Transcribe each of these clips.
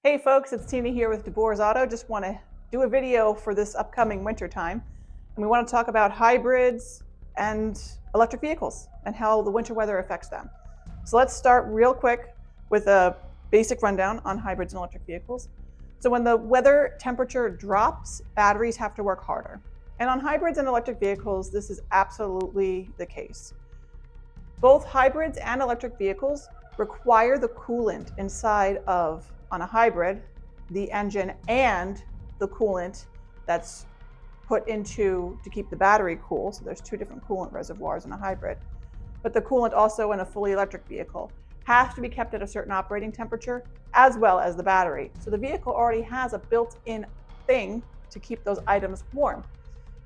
Hey folks, it's Tina here with DeBoer's Auto. Just want to do a video for this upcoming winter time. And we want to talk about hybrids and electric vehicles and how the winter weather affects them. So let's start real quick with a basic rundown on hybrids and electric vehicles. So when the weather temperature drops, batteries have to work harder. And on hybrids and electric vehicles, this is absolutely the case. Both hybrids and electric vehicles require the coolant inside of, on a hybrid, the engine and the coolant that's put into to keep the battery cool. So there's two different coolant reservoirs in a hybrid. But the coolant also in a fully electric vehicle has to be kept at a certain operating temperature as well as the battery. So the vehicle already has a built-in thing to keep those items warm.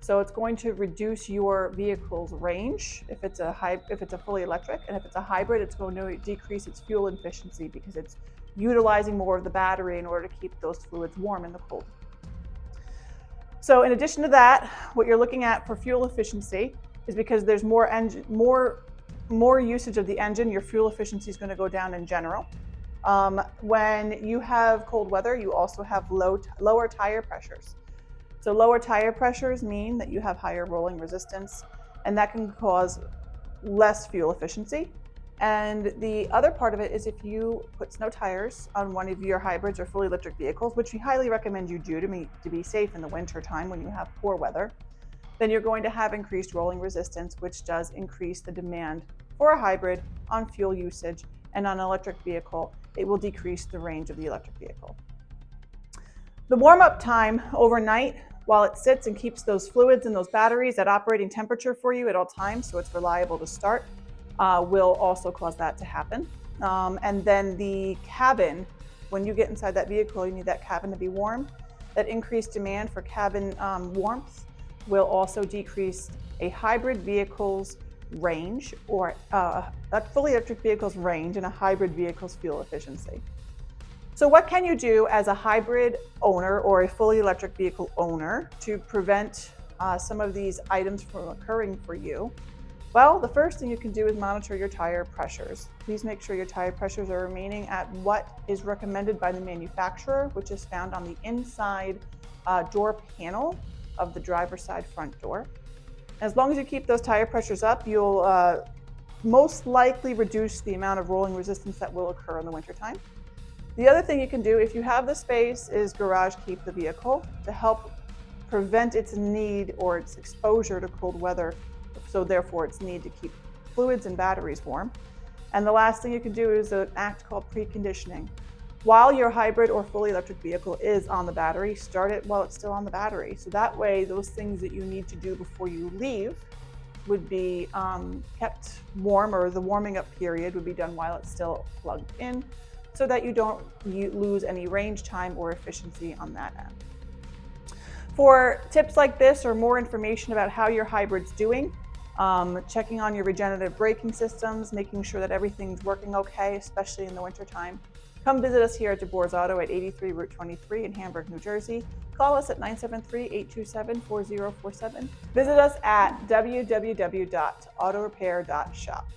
So it's going to reduce your vehicle's range if it's a fully electric, and if it's a hybrid, it's going to decrease its fuel efficiency because it's utilizing more of the battery in order to keep those fluids warm in the cold. So in addition to that, what you're looking at for fuel efficiency is because there's more usage of the engine, your fuel efficiency is going to go down in general. When you have cold weather, you also have lower tire pressures. So lower tire pressures mean that you have higher rolling resistance, and that can cause less fuel efficiency. And the other part of it is if you put snow tires on one of your hybrids or fully electric vehicles, which we highly recommend you do to be safe in the winter time when you have poor weather, then you're going to have increased rolling resistance, which does increase the demand for a hybrid on fuel usage, and on an electric vehicle, it will decrease the range of the electric vehicle. The warm-up time overnight, while it sits and keeps those fluids and those batteries at operating temperature for you at all times, so it's reliable to start, will also cause that to happen. And then the cabin, when you get inside that vehicle, you need that cabin to be warm. That increased demand for cabin warmth will also decrease a hybrid vehicle's range, or a fully electric vehicle's range, and a hybrid vehicle's fuel efficiency. So what can you do as a hybrid owner or a fully electric vehicle owner to prevent some of these items from occurring for you? Well, the first thing you can do is monitor your tire pressures. Please make sure your tire pressures are remaining at what is recommended by the manufacturer, which is found on the inside door panel of the driver's side front door. As long as you keep those tire pressures up, you'll most likely reduce the amount of rolling resistance that will occur in the wintertime. The other thing you can do, if you have the space, is garage keep the vehicle to help prevent its need or its exposure to cold weather, so therefore its need to keep fluids and batteries warm. And the last thing you can do is an act called preconditioning. While your hybrid or fully electric vehicle is on the battery, start it while it's still on the battery. So that way, those things that you need to do before you leave would be kept warm, or the warming up period would be done while it's still plugged in, so that you don't lose any range time or efficiency on that end. For tips like this or more information about how your hybrid's doing, checking on your regenerative braking systems, making sure that everything's working okay, especially in the wintertime, come visit us here at DeBoer's Auto at 83 Route 23 in Hamburg, New Jersey. Call us at 973-827-4047. Visit us at www.autorepair.shop.